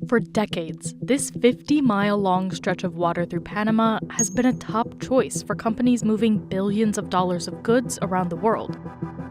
For decades, this 50-mile-long stretch of water through Panama has been a top choice for companies moving billions of dollars of goods around the world.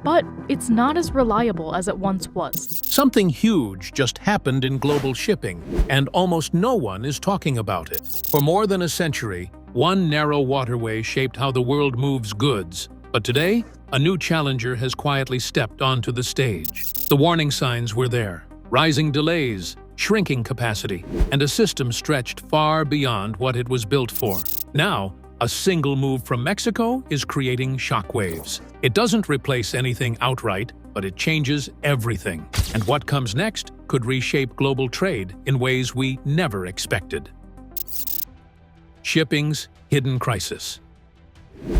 But it's not as reliable as it once was. Something huge just happened in global shipping, and almost no one is talking about it. For more than a century, one narrow waterway shaped how the world moves goods. But today, a new challenger has quietly stepped onto the stage. The warning signs were there: rising delays, shrinking capacity, and a system stretched far beyond what it was built for. Now, a single move from Mexico is creating shockwaves. It doesn't replace anything outright, but it changes everything. And what comes next could reshape global trade in ways we never expected. Shipping's hidden crisis.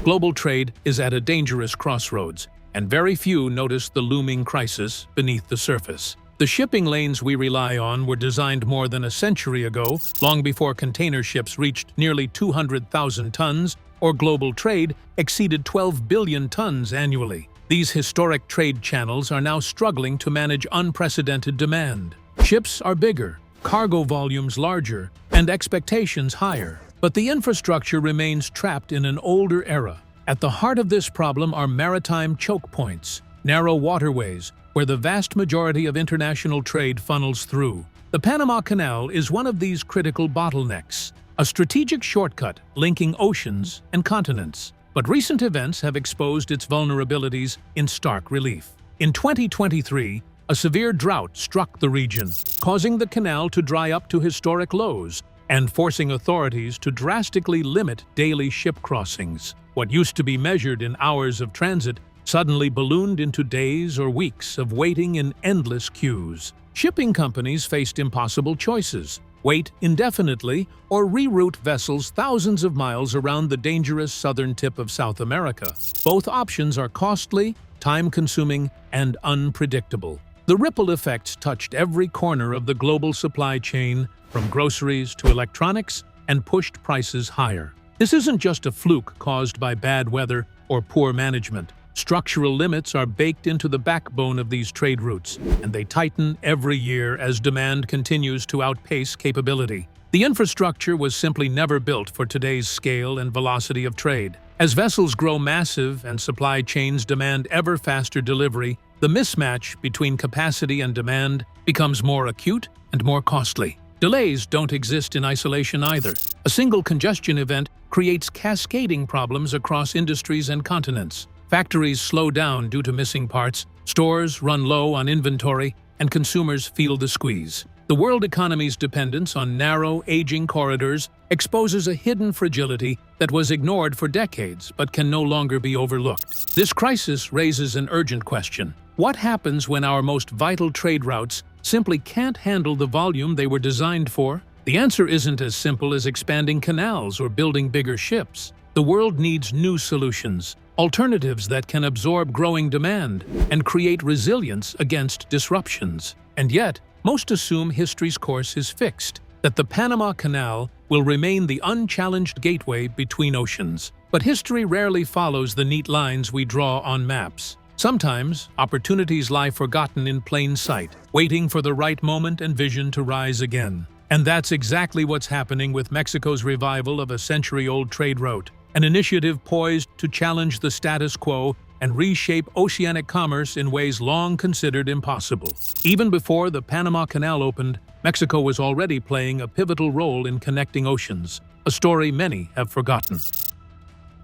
Global trade is at a dangerous crossroads, and very few notice the looming crisis beneath the surface. The shipping lanes we rely on were designed more than a century ago, long before container ships reached nearly 200,000 tons, or global trade exceeded 12 billion tons annually. These historic trade channels are now struggling to manage unprecedented demand. Ships are bigger, cargo volumes larger, and expectations higher. But the infrastructure remains trapped in an older era. At the heart of this problem are maritime choke points, narrow waterways, where the vast majority of international trade funnels through. The Panama Canal is one of these critical bottlenecks, a strategic shortcut linking oceans and continents. But recent events have exposed its vulnerabilities in stark relief. In 2023, a severe drought struck the region, causing the canal to dry up to historic lows and forcing authorities to drastically limit daily ship crossings. What used to be measured in hours of transit suddenly ballooned into days or weeks of waiting in endless queues. Shipping companies faced impossible choices: wait indefinitely or reroute vessels thousands of miles around the dangerous southern tip of South America. Both options are costly, time-consuming, and unpredictable. The ripple effects touched every corner of the global supply chain, from groceries to electronics, and pushed prices higher. This isn't just a fluke caused by bad weather or poor management. Structural limits are baked into the backbone of these trade routes, and they tighten every year as demand continues to outpace capability. The infrastructure was simply never built for today's scale and velocity of trade. As vessels grow massive and supply chains demand ever faster delivery, the mismatch between capacity and demand becomes more acute and more costly. Delays don't exist in isolation either. A single congestion event creates cascading problems across industries and continents. Factories slow down due to missing parts, stores run low on inventory, and consumers feel the squeeze. The world economy's dependence on narrow, aging corridors exposes a hidden fragility that was ignored for decades but can no longer be overlooked. This crisis raises an urgent question. What happens when our most vital trade routes simply can't handle the volume they were designed for? The answer isn't as simple as expanding canals or building bigger ships. The world needs new solutions, alternatives that can absorb growing demand and create resilience against disruptions. And yet, most assume history's course is fixed, that the Panama Canal will remain the unchallenged gateway between oceans. But history rarely follows the neat lines we draw on maps. Sometimes, opportunities lie forgotten in plain sight, waiting for the right moment and vision to rise again. And that's exactly what's happening with Mexico's revival of a century-old trade route, an initiative poised to challenge the status quo and reshape oceanic commerce in ways long considered impossible. Even before the Panama Canal opened, Mexico was already playing a pivotal role in connecting oceans, a story many have forgotten.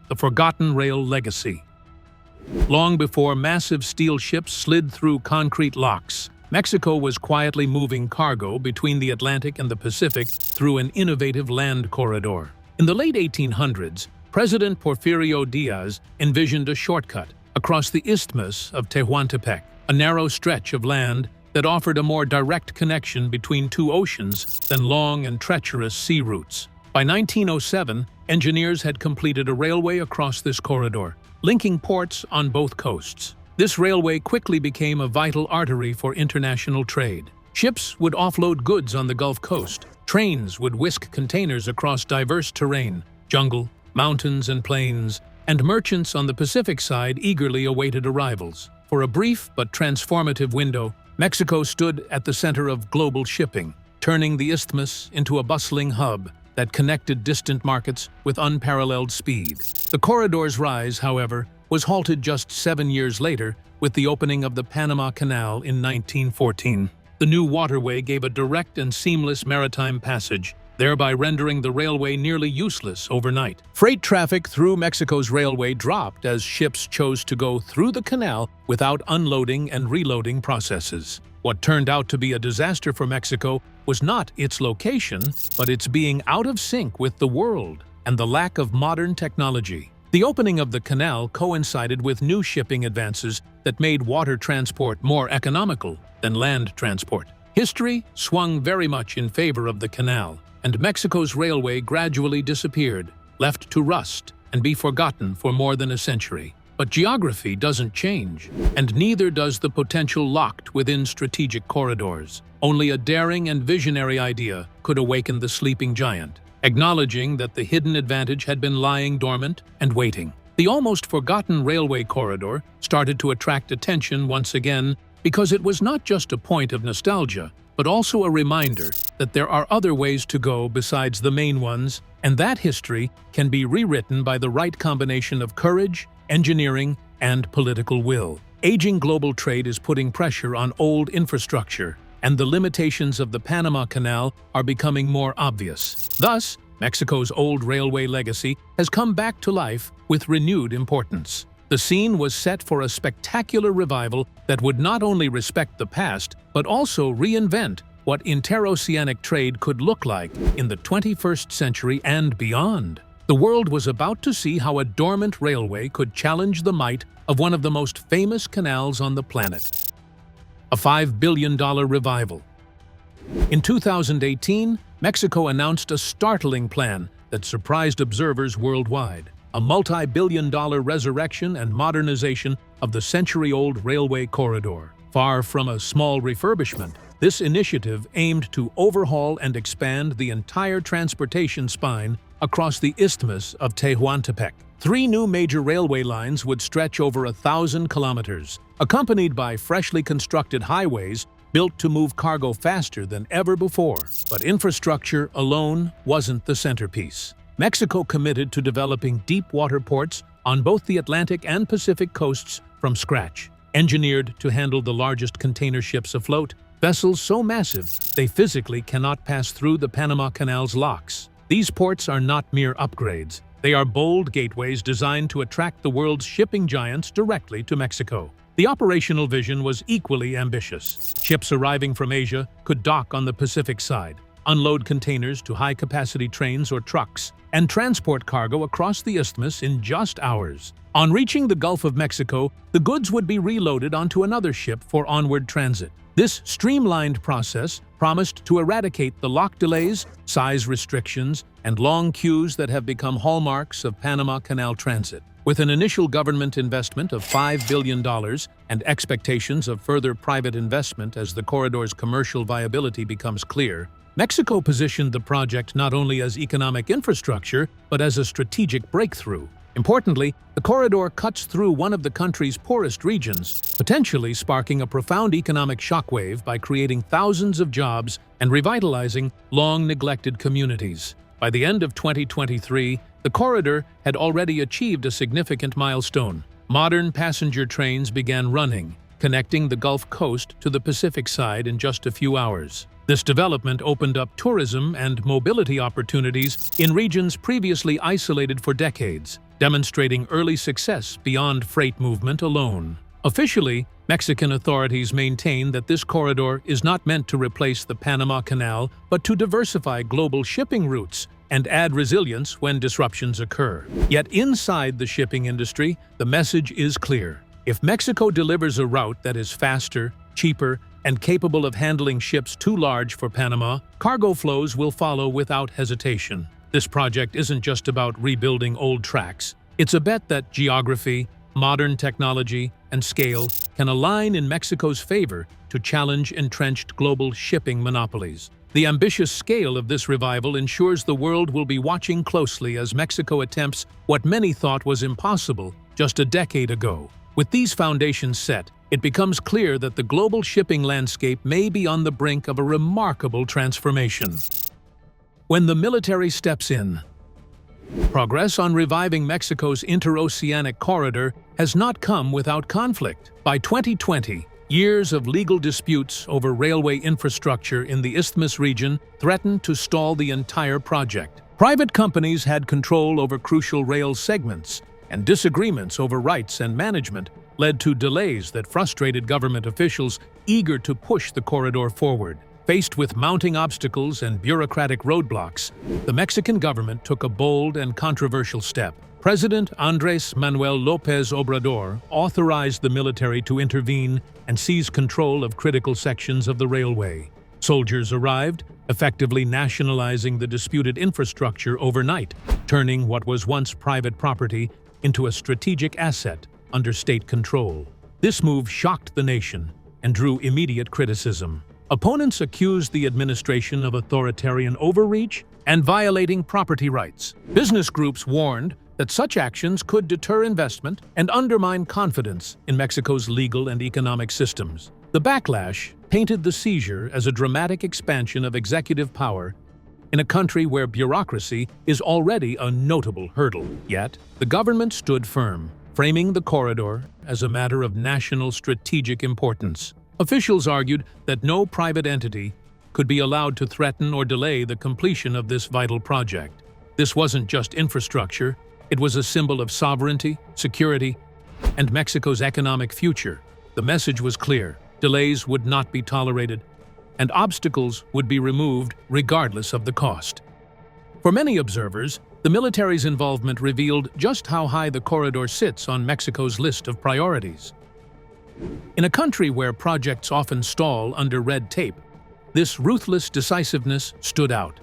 The forgotten rail legacy. Long before massive steel ships slid through concrete locks, Mexico was quietly moving cargo between the Atlantic and the Pacific through an innovative land corridor. In the late 1800s, President Porfirio Diaz envisioned a shortcut across the Isthmus of Tehuantepec, a narrow stretch of land that offered a more direct connection between two oceans than long and treacherous sea routes. By 1907, engineers had completed a railway across this corridor, linking ports on both coasts. This railway quickly became a vital artery for international trade. Ships would offload goods on the Gulf Coast. Trains would whisk containers across diverse terrain, jungle, mountains, and plains, and merchants on the Pacific side eagerly awaited arrivals. For a brief but transformative window, Mexico stood at the center of global shipping. turning the isthmus into a bustling hub that connected distant markets with unparalleled speed. The corridor's rise, however, was halted just 7 years later with the opening of the Panama Canal in 1914. The new waterway gave a direct and seamless maritime passage, thereby rendering the railway nearly useless overnight. Freight traffic through Mexico's railway dropped as ships chose to go through the canal without unloading and reloading processes. What turned out to be a disaster for Mexico was not its location, but its being out of sync with the world and the lack of modern technology. The opening of the canal coincided with new shipping advances that made water transport more economical than land transport. History swung very much in favor of the canal, and Mexico's railway gradually disappeared, left to rust and be forgotten for more than a century. But geography doesn't change, and neither does the potential locked within strategic corridors. Only a daring and visionary idea could awaken the sleeping giant, acknowledging that the hidden advantage had been lying dormant and waiting. The almost forgotten railway corridor started to attract attention once again because it was not just a point of nostalgia, but also a reminder that there are other ways to go besides the main ones, and that history can be rewritten by the right combination of courage, engineering, and political will. Aging global trade is putting pressure on old infrastructure, and the limitations of the Panama Canal are becoming more obvious. Thus, Mexico's old railway legacy has come back to life with renewed importance. The scene was set for a spectacular revival that would not only respect the past, but also reinvent what interoceanic trade could look like in the 21st century and beyond. The world was about to see how a dormant railway could challenge the might of one of the most famous canals on the planet. A $5 billion revival. In 2018, Mexico announced a startling plan that surprised observers worldwide. A multi-billion-dollar resurrection and modernization of the century-old railway corridor. Far from a small refurbishment, this initiative aimed to overhaul and expand the entire transportation spine across the isthmus of Tehuantepec. 3 new major railway lines would stretch over 1,000 kilometers, accompanied by freshly constructed highways built to move cargo faster than ever before. But infrastructure alone wasn't the centerpiece. Mexico committed to developing deep-water ports on both the Atlantic and Pacific coasts from scratch. Engineered to handle the largest container ships afloat, vessels so massive they physically cannot pass through the Panama Canal's locks. These ports are not mere upgrades. They are bold gateways designed to attract the world's shipping giants directly to Mexico. The operational vision was equally ambitious. Ships arriving from Asia could dock on the Pacific side, unload containers to high-capacity trains or trucks, and transport cargo across the isthmus in just hours. On reaching the Gulf of Mexico, the goods would be reloaded onto another ship for onward transit. This streamlined process promised to eradicate the lock delays, size restrictions, and long queues that have become hallmarks of Panama Canal transit. With an initial government investment of $5 billion and expectations of further private investment as the corridor's commercial viability becomes clear, Mexico positioned the project not only as economic infrastructure, but as a strategic breakthrough. Importantly, the corridor cuts through one of the country's poorest regions, potentially sparking a profound economic shockwave by creating thousands of jobs and revitalizing long-neglected communities. By the end of 2023, the corridor had already achieved a significant milestone. Modern passenger trains began running, connecting the Gulf Coast to the Pacific side in just a few hours. This development opened up tourism and mobility opportunities in regions previously isolated for decades, demonstrating early success beyond freight movement alone. Officially, Mexican authorities maintain that this corridor is not meant to replace the Panama Canal, but to diversify global shipping routes and add resilience when disruptions occur. Yet inside the shipping industry, the message is clear. If Mexico delivers a route that is faster, cheaper, and capable of handling ships too large for Panama, cargo flows will follow without hesitation. This project isn't just about rebuilding old tracks. It's a bet that geography, modern technology, and scale can align in Mexico's favor to challenge entrenched global shipping monopolies. The ambitious scale of this revival ensures the world will be watching closely as Mexico attempts what many thought was impossible just a decade ago. With these foundations set, it becomes clear that the global shipping landscape may be on the brink of a remarkable transformation. When the military steps in, progress on reviving Mexico's interoceanic corridor has not come without conflict. By 2020, years of legal disputes over railway infrastructure in the Isthmus region threatened to stall the entire project. Private companies had control over crucial rail segments, and disagreements over rights and management led to delays that frustrated government officials eager to push the corridor forward. Faced with mounting obstacles and bureaucratic roadblocks, the Mexican government took a bold and controversial step. President Andrés Manuel López Obrador authorized the military to intervene and seize control of critical sections of the railway. Soldiers arrived, effectively nationalizing the disputed infrastructure overnight, turning what was once private property into a strategic asset under state control. This move shocked the nation and drew immediate criticism. Opponents accused the administration of authoritarian overreach and violating property rights. Business groups warned that such actions could deter investment and undermine confidence in Mexico's legal and economic systems. The backlash painted the seizure as a dramatic expansion of executive power in a country where bureaucracy is already a notable hurdle. Yet, the government stood firm, framing the corridor as a matter of national strategic importance. Officials argued that no private entity could be allowed to threaten or delay the completion of this vital project. This wasn't just infrastructure, it was a symbol of sovereignty, security, and Mexico's economic future. The message was clear: delays would not be tolerated, and obstacles would be removed regardless of the cost. For many observers, the military's involvement revealed just how high the corridor sits on Mexico's list of priorities. In a country where projects often stall under red tape, this ruthless decisiveness stood out.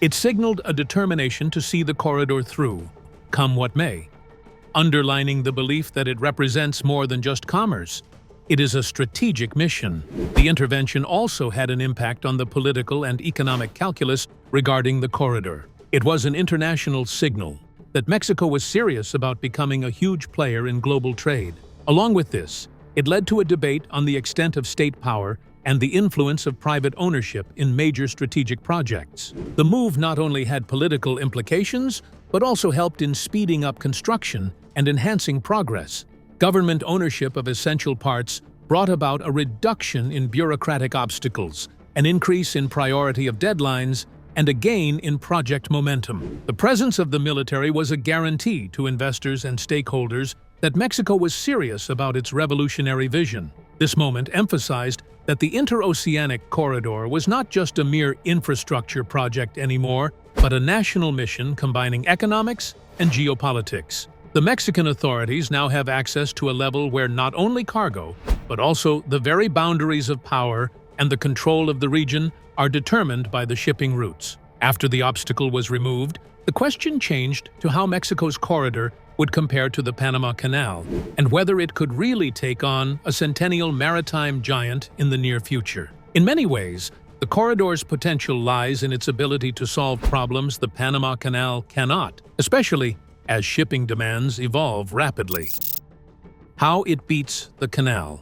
It signaled a determination to see the corridor through, come what may, underlining the belief that it represents more than just commerce. It is a strategic mission. The intervention also had an impact on the political and economic calculus regarding the corridor. It was an international signal that Mexico was serious about becoming a huge player in global trade. Along with this, it led to a debate on the extent of state power and the influence of private ownership in major strategic projects. The move not only had political implications, but also helped in speeding up construction and enhancing progress. Government ownership of essential parts brought about a reduction in bureaucratic obstacles, an increase in priority of deadlines, and a gain in project momentum. The presence of the military was a guarantee to investors and stakeholders that Mexico was serious about its revolutionary vision. This moment emphasized that the interoceanic corridor was not just a mere infrastructure project anymore, but a national mission combining economics and geopolitics. The Mexican authorities now have access to a level where not only cargo, but also the very boundaries of power and the control of the region are determined by the shipping routes. After the obstacle was removed, the question changed to how Mexico's corridor would compare to the Panama Canal, and whether it could really take on a centennial maritime giant in the near future. In many ways, the corridor's potential lies in its ability to solve problems the Panama Canal cannot, especially as shipping demands evolve rapidly. How it beats the canal.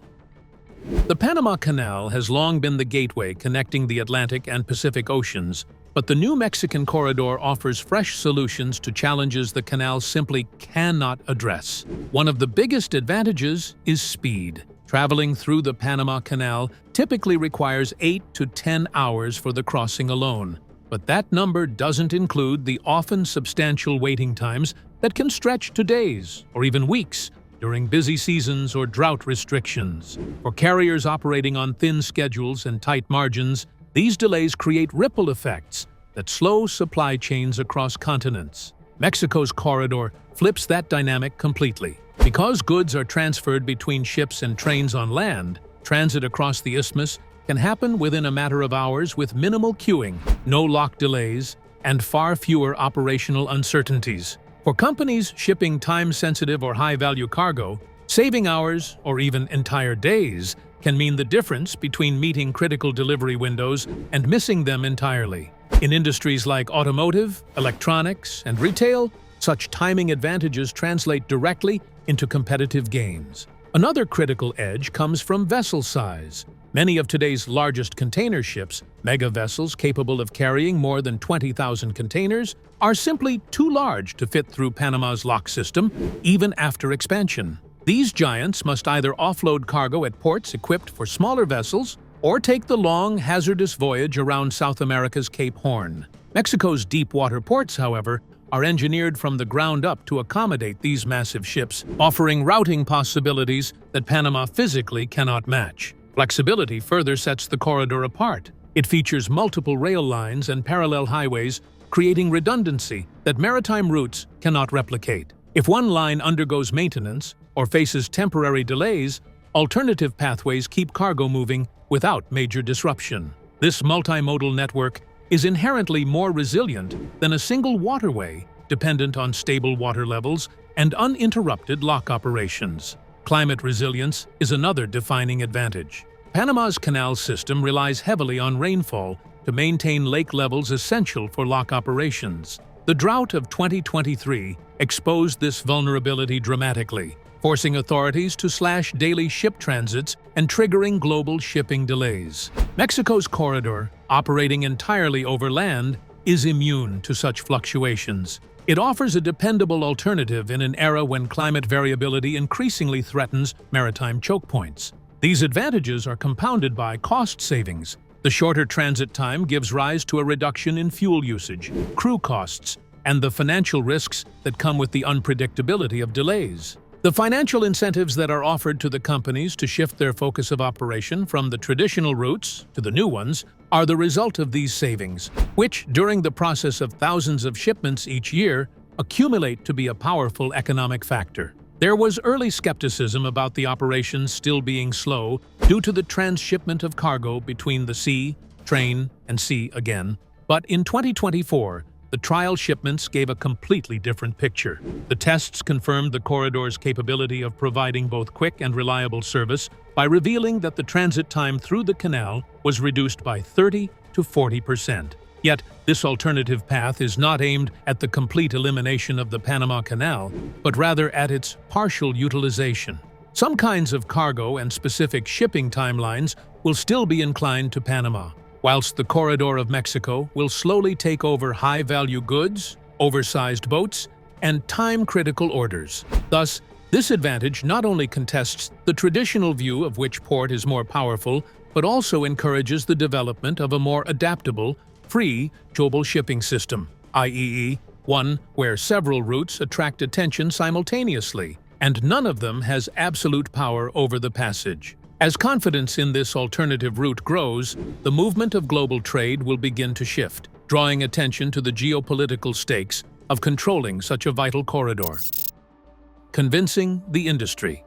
The Panama Canal has long been the gateway connecting the Atlantic and Pacific Oceans, but the new Mexican corridor offers fresh solutions to challenges the canal simply cannot address. One of the biggest advantages is speed. Traveling through the Panama Canal typically requires 8 to 10 hours for the crossing alone, but that number doesn't include the often substantial waiting times that can stretch to days or even weeks during busy seasons or drought restrictions. For carriers operating on thin schedules and tight margins, these delays create ripple effects that slow supply chains across continents. Mexico's corridor flips that dynamic completely. Because goods are transferred between ships and trains on land, transit across the isthmus can happen within a matter of hours with minimal queuing, no lock delays, and far fewer operational uncertainties. For companies shipping time-sensitive or high-value cargo, saving hours or even entire days can mean the difference between meeting critical delivery windows and missing them entirely. In industries like automotive, electronics, and retail, such timing advantages translate directly into competitive gains. Another critical edge comes from vessel size. Many of today's largest container ships, mega vessels capable of carrying more than 20,000 containers, are simply too large to fit through Panama's lock system, even after expansion. These giants must either offload cargo at ports equipped for smaller vessels or take the long, hazardous voyage around South America's Cape Horn. Mexico's deep-water ports, however, are engineered from the ground up to accommodate these massive ships, offering routing possibilities that Panama physically cannot match. Flexibility further sets the corridor apart. It features multiple rail lines and parallel highways, creating redundancy that maritime routes cannot replicate. If one line undergoes maintenance or faces temporary delays, alternative pathways keep cargo moving without major disruption. This multimodal network is inherently more resilient than a single waterway, dependent on stable water levels and uninterrupted lock operations. Climate resilience is another defining advantage. Panama's canal system relies heavily on rainfall to maintain lake levels essential for lock operations. The drought of 2023 exposed this vulnerability dramatically, forcing authorities to slash daily ship transits and triggering global shipping delays. Mexico's corridor, operating entirely over land, is immune to such fluctuations. It offers a dependable alternative in an era when climate variability increasingly threatens maritime choke points. These advantages are compounded by cost savings. The shorter transit time gives rise to a reduction in fuel usage, crew costs, and the financial risks that come with the unpredictability of delays. The financial incentives that are offered to the companies to shift their focus of operation from the traditional routes to the new ones are the result of these savings, which, during the process of thousands of shipments each year, accumulate to be a powerful economic factor. There was early skepticism about the operations still being slow due to the transshipment of cargo between the sea, train, and sea again. But in 2024, the trial shipments gave a completely different picture. The tests confirmed the corridor's capability of providing both quick and reliable service by revealing that the transit time through the canal was reduced by 30 to 40%. Yet, this alternative path is not aimed at the complete elimination of the Panama Canal, but rather at its partial utilization. Some kinds of cargo and specific shipping timelines will still be inclined to Panama, whilst the corridor of Mexico will slowly take over high-value goods, oversized boats, and time-critical orders. Thus, this advantage not only contests the traditional view of which port is more powerful, but also encourages the development of a more adaptable, free global shipping system, i.e., one where several routes attract attention simultaneously, and none of them has absolute power over the passage. As confidence in this alternative route grows, the movement of global trade will begin to shift, drawing attention to the geopolitical stakes of controlling such a vital corridor. Convincing the industry.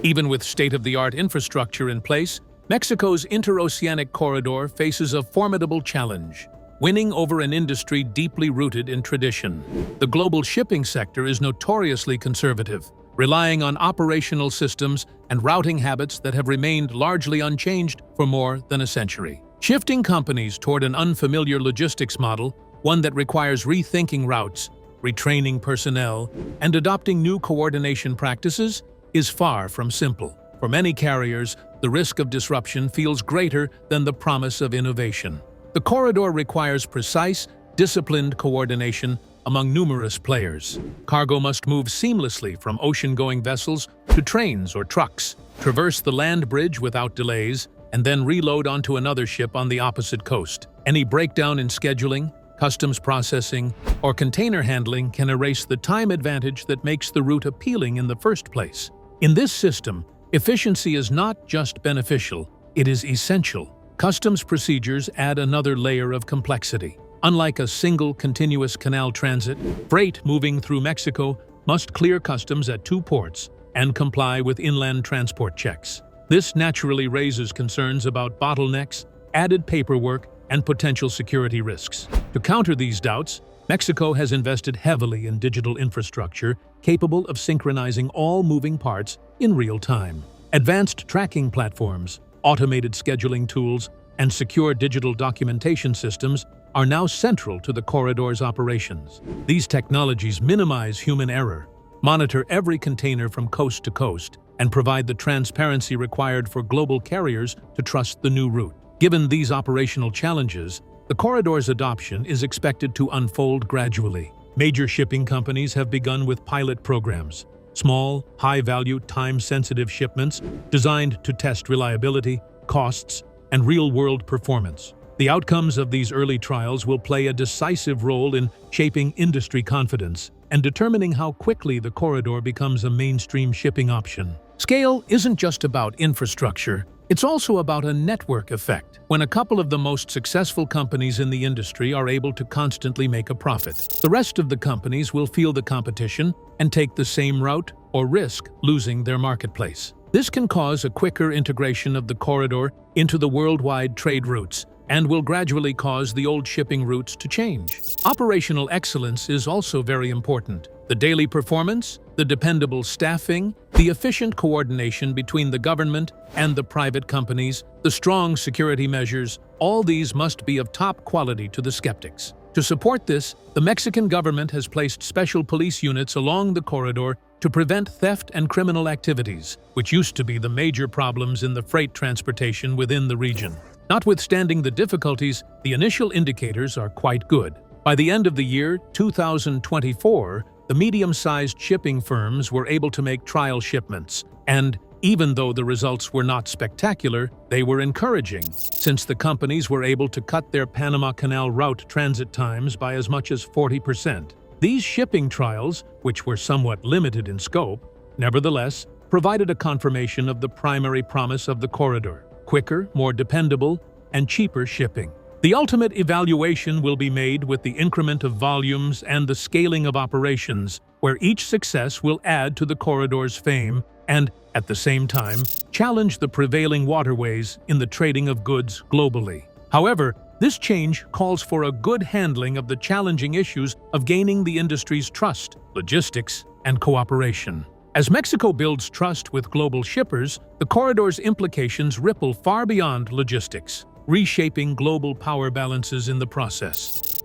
Even with state-of-the-art infrastructure in place, Mexico's interoceanic corridor faces a formidable challenge, winning over an industry deeply rooted in tradition. The global shipping sector is notoriously conservative, relying on operational systems and routing habits that have remained largely unchanged for more than a century. Shifting companies toward an unfamiliar logistics model, one that requires rethinking routes, retraining personnel, and adopting new coordination practices, is far from simple. For many carriers, the risk of disruption feels greater than the promise of innovation. The corridor requires precise, disciplined coordination among numerous players. Cargo must move seamlessly from ocean-going vessels to trains or trucks, traverse the land bridge without delays, and then reload onto another ship on the opposite coast. Any breakdown in scheduling, customs processing, or container handling can erase the time advantage that makes the route appealing in the first place. In this system, efficiency is not just beneficial, it is essential. Customs procedures add another layer of complexity. Unlike a single continuous canal transit, freight moving through Mexico must clear customs at 2 ports and comply with inland transport checks. This naturally raises concerns about bottlenecks, added paperwork, and potential security risks. To counter these doubts, Mexico has invested heavily in digital infrastructure capable of synchronizing all moving parts in real time. Advanced tracking platforms, automated scheduling tools, and secure digital documentation systems are now central to the corridor's operations. These technologies minimize human error, monitor every container from coast to coast, and provide the transparency required for global carriers to trust the new route. Given these operational challenges, the corridor's adoption is expected to unfold gradually. Major shipping companies have begun with pilot programs, small, high-value, time-sensitive shipments designed to test reliability, costs, and real-world performance. The outcomes of these early trials will play a decisive role in shaping industry confidence and determining how quickly the corridor becomes a mainstream shipping option. Scale isn't just about infrastructure, it's also about a network effect. When a couple of the most successful companies in the industry are able to constantly make a profit, the rest of the companies will feel the competition and take the same route or risk losing their marketplace. This can cause a quicker integration of the corridor into the worldwide trade routes and will gradually cause the old shipping routes to change. Operational excellence is also very important. The daily performance, the dependable staffing, the efficient coordination between the government and the private companies, the strong security measures, all these must be of top quality to the skeptics. To support this, the Mexican government has placed special police units along the corridor to prevent theft and criminal activities, which used to be the major problems in the freight transportation within the region. Notwithstanding the difficulties, the initial indicators are quite good. By the end of the year 2024, the medium-sized shipping firms were able to make trial shipments, and even though the results were not spectacular, they were encouraging, since the companies were able to cut their Panama Canal route transit times by as much as 40%. These shipping trials, which were somewhat limited in scope, nevertheless provided a confirmation of the primary promise of the corridor: quicker, more dependable, and cheaper shipping. The ultimate evaluation will be made with the increment of volumes and the scaling of operations, where each success will add to the corridor's fame and, at the same time, challenge the prevailing waterways in the trading of goods globally. However, this change calls for a good handling of the challenging issues of gaining the industry's trust, logistics, and cooperation. As Mexico builds trust with global shippers, the corridor's implications ripple far beyond logistics, reshaping global power balances in the process.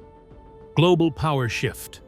Global power shift.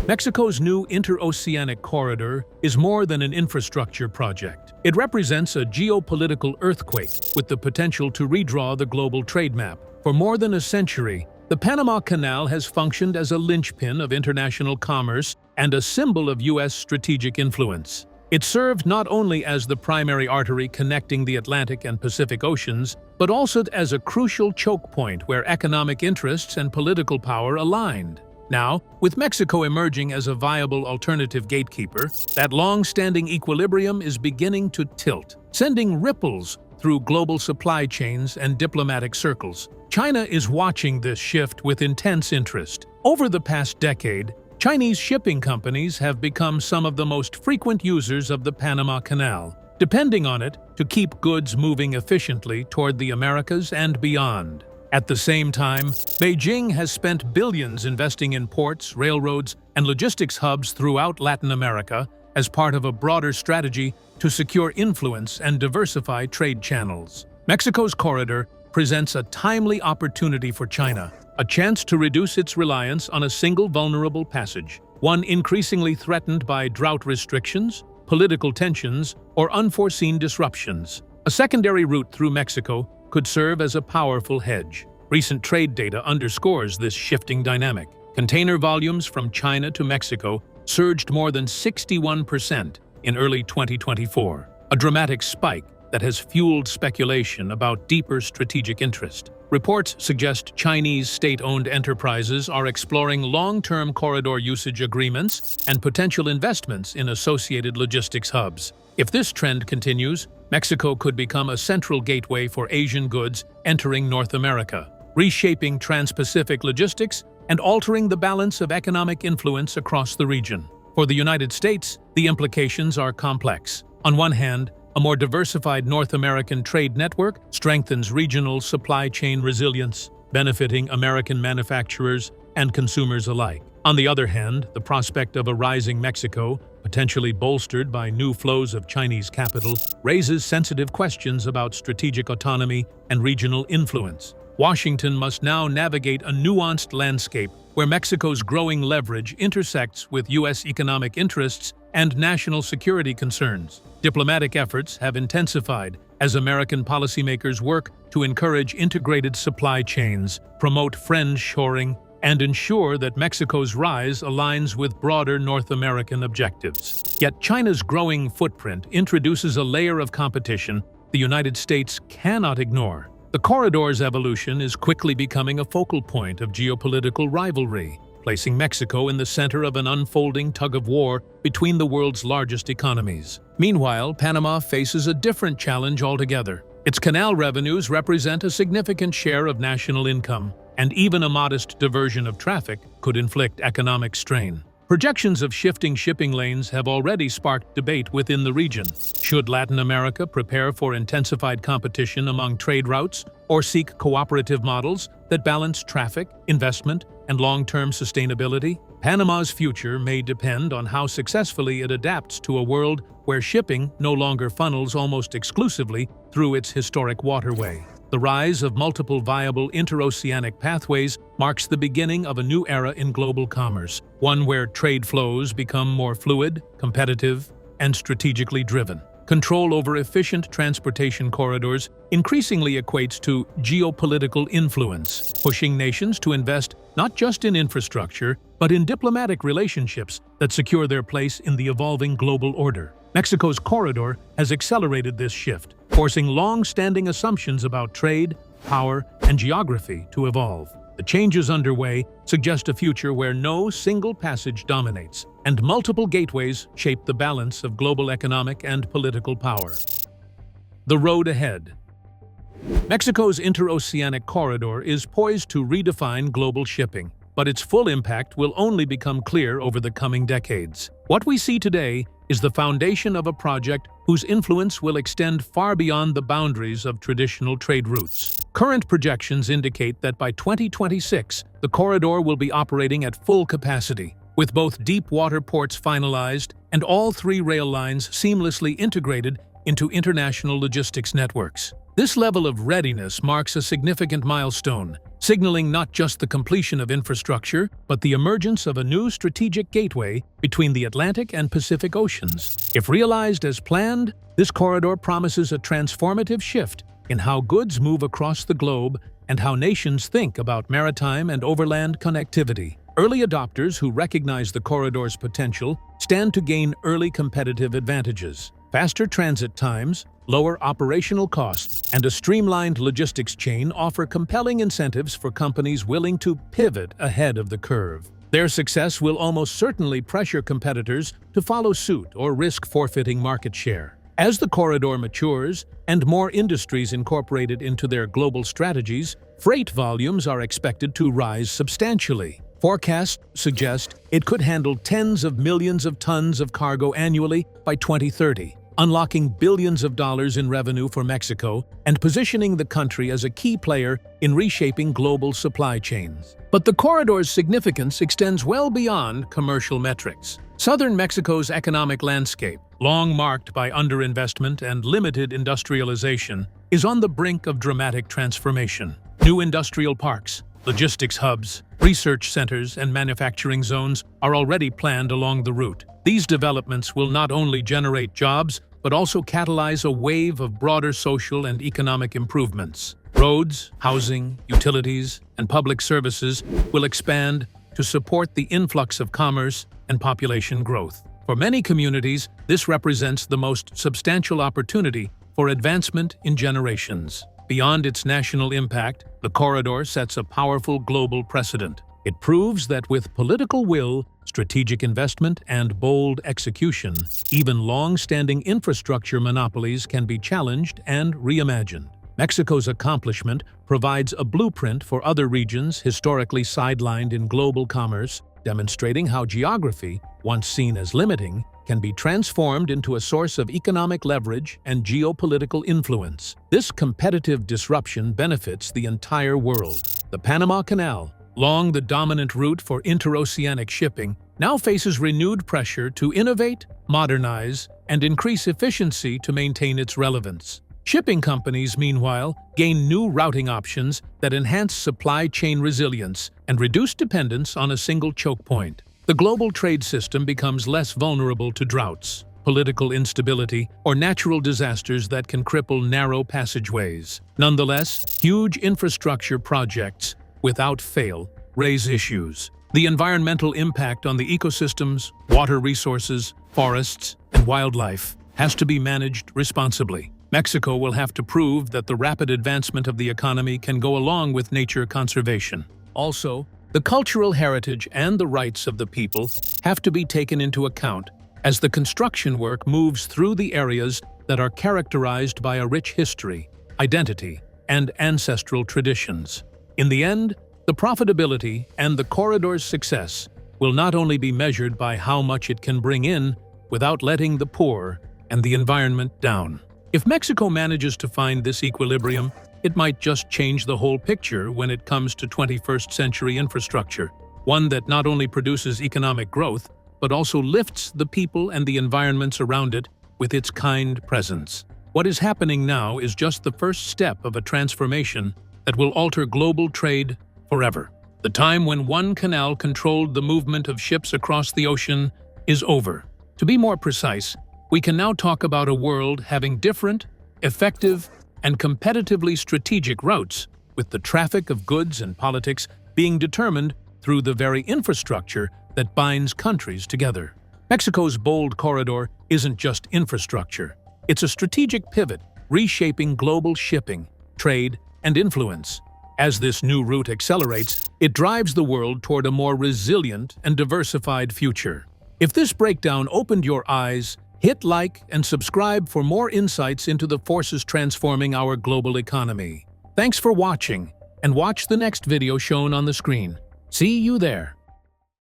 Mexico's new interoceanic corridor is more than an infrastructure project. It represents a geopolitical earthquake with the potential to redraw the global trade map. For more than a century, the Panama Canal has functioned as a linchpin of international commerce and a symbol of U.S. strategic influence. It served not only as the primary artery connecting the Atlantic and Pacific Oceans, but also as a crucial choke point where economic interests and political power aligned. Now, with Mexico emerging as a viable alternative gatekeeper, that long-standing equilibrium is beginning to tilt, sending ripples through global supply chains and diplomatic circles. China is watching this shift with intense interest. Over the past decade, Chinese shipping companies have become some of the most frequent users of the Panama Canal, depending on it to keep goods moving efficiently toward the Americas and beyond. At the same time, Beijing has spent billions investing in ports, railroads, and logistics hubs throughout Latin America as part of a broader strategy to secure influence and diversify trade channels. Mexico's corridor presents a timely opportunity for China, a chance to reduce its reliance on a single vulnerable passage, one increasingly threatened by drought restrictions, political tensions, or unforeseen disruptions. A secondary route through Mexico could serve as a powerful hedge. Recent trade data underscores this shifting dynamic. Container volumes from China to Mexico surged more than 61% in early 2024, a dramatic spike that has fueled speculation about deeper strategic interest. Reports suggest Chinese state-owned enterprises are exploring long-term corridor usage agreements and potential investments in associated logistics hubs. If this trend continues, Mexico could become a central gateway for Asian goods entering North America, reshaping trans-Pacific logistics and altering the balance of economic influence across the region. For the United States, the implications are complex. On one hand, a more diversified North American trade network strengthens regional supply chain resilience, benefiting American manufacturers and consumers alike. On the other hand, the prospect of a rising Mexico, potentially bolstered by new flows of Chinese capital, raises sensitive questions about strategic autonomy and regional influence. Washington must now navigate a nuanced landscape where Mexico's growing leverage intersects with U.S. economic interests and national security concerns. Diplomatic efforts have intensified as American policymakers work to encourage integrated supply chains, promote friendshoring, and ensure that Mexico's rise aligns with broader North American objectives. Yet China's growing footprint introduces a layer of competition the United States cannot ignore. The corridor's evolution is quickly becoming a focal point of geopolitical rivalry, placing Mexico in the center of an unfolding tug-of-war between the world's largest economies. Meanwhile, Panama faces a different challenge altogether. Its canal revenues represent a significant share of national income, and even a modest diversion of traffic could inflict economic strain. Projections of shifting shipping lanes have already sparked debate within the region. Should Latin America prepare for intensified competition among trade routes, or seek cooperative models that balance traffic, investment, and long-term sustainability? Panama's future may depend on how successfully it adapts to a world where shipping no longer funnels almost exclusively through its historic waterway. The rise of multiple viable interoceanic pathways marks the beginning of a new era in global commerce, one where trade flows become more fluid, competitive, and strategically driven. Control over efficient transportation corridors increasingly equates to geopolitical influence, pushing nations to invest not just in infrastructure, but in diplomatic relationships that secure their place in the evolving global order. Mexico's corridor has accelerated this shift, forcing long-standing assumptions about trade, power, and geography to evolve. The changes underway suggest a future where no single passage dominates, and multiple gateways shape the balance of global economic and political power. The road ahead. Mexico's interoceanic corridor is poised to redefine global shipping, but its full impact will only become clear over the coming decades. What we see today is the foundation of a project whose influence will extend far beyond the boundaries of traditional trade routes. Current projections indicate that by 2026, the corridor will be operating at full capacity, with both deep water ports finalized and all three rail lines seamlessly integrated into international logistics networks. This level of readiness marks a significant milestone, signaling not just the completion of infrastructure, but the emergence of a new strategic gateway between the Atlantic and Pacific Oceans. If realized as planned, this corridor promises a transformative shift in how goods move across the globe and how nations think about maritime and overland connectivity. Early adopters who recognize the corridor's potential stand to gain early competitive advantages. Faster transit times, lower operational costs, and a streamlined logistics chain offer compelling incentives for companies willing to pivot ahead of the curve. Their success will almost certainly pressure competitors to follow suit or risk forfeiting market share. As the corridor matures and more industries incorporate it into their global strategies, freight volumes are expected to rise substantially. Forecasts suggest it could handle tens of millions of tons of cargo annually by 2030. Unlocking billions of dollars in revenue for Mexico and positioning the country as a key player in reshaping global supply chains. But the corridor's significance extends well beyond commercial metrics. Southern Mexico's economic landscape, long marked by underinvestment and limited industrialization, is on the brink of dramatic transformation. New industrial parks, logistics hubs, research centers, and manufacturing zones are already planned along the route. These developments will not only generate jobs, but also catalyze a wave of broader social and economic improvements. Roads, housing, utilities, and public services will expand to support the influx of commerce and population growth. For many communities, this represents the most substantial opportunity for advancement in generations. Beyond its national impact, the corridor sets a powerful global precedent. It proves that with political will, strategic investment, and bold execution, even long-standing infrastructure monopolies can be challenged and reimagined. Mexico's accomplishment provides a blueprint for other regions historically sidelined in global commerce, demonstrating how geography, once seen as limiting, can be transformed into a source of economic leverage and geopolitical influence. This competitive disruption benefits the entire world. The Panama Canal, long the dominant route for interoceanic shipping, now faces renewed pressure to innovate, modernize, and increase efficiency to maintain its relevance. Shipping companies, meanwhile, gain new routing options that enhance supply chain resilience and reduce dependence on a single choke point. The global trade system becomes less vulnerable to droughts, political instability, or natural disasters that can cripple narrow passageways. Nonetheless, huge infrastructure projects, without fail, raise issues. The environmental impact on the ecosystems, water resources, forests, and wildlife has to be managed responsibly. Mexico will have to prove that the rapid advancement of the economy can go along with nature conservation. Also, the cultural heritage and the rights of the people have to be taken into account as the construction work moves through the areas that are characterized by a rich history, identity, and ancestral traditions. In the end, the profitability and the corridor's success will not only be measured by how much it can bring in without letting the poor and the environment down. If Mexico manages to find this equilibrium, it might just change the whole picture when it comes to 21st century infrastructure, one that not only produces economic growth, but also lifts the people and the environments around it with its kind presence. What is happening now is just the first step of a transformation that will alter global trade forever. The time when one canal controlled the movement of ships across the ocean is over. To be more precise, we can now talk about a world having different, effective, and competitively strategic routes, with the traffic of goods and politics being determined through the very infrastructure that binds countries together. Mexico's bold corridor isn't just infrastructure. It's a strategic pivot, reshaping global shipping, trade, and influence. As this new route accelerates, it drives the world toward a more resilient and diversified future. If this breakdown opened your eyes, hit like and subscribe for more insights into the forces transforming our global economy. Thanks for watching, and watch the next video shown on the screen. See you there.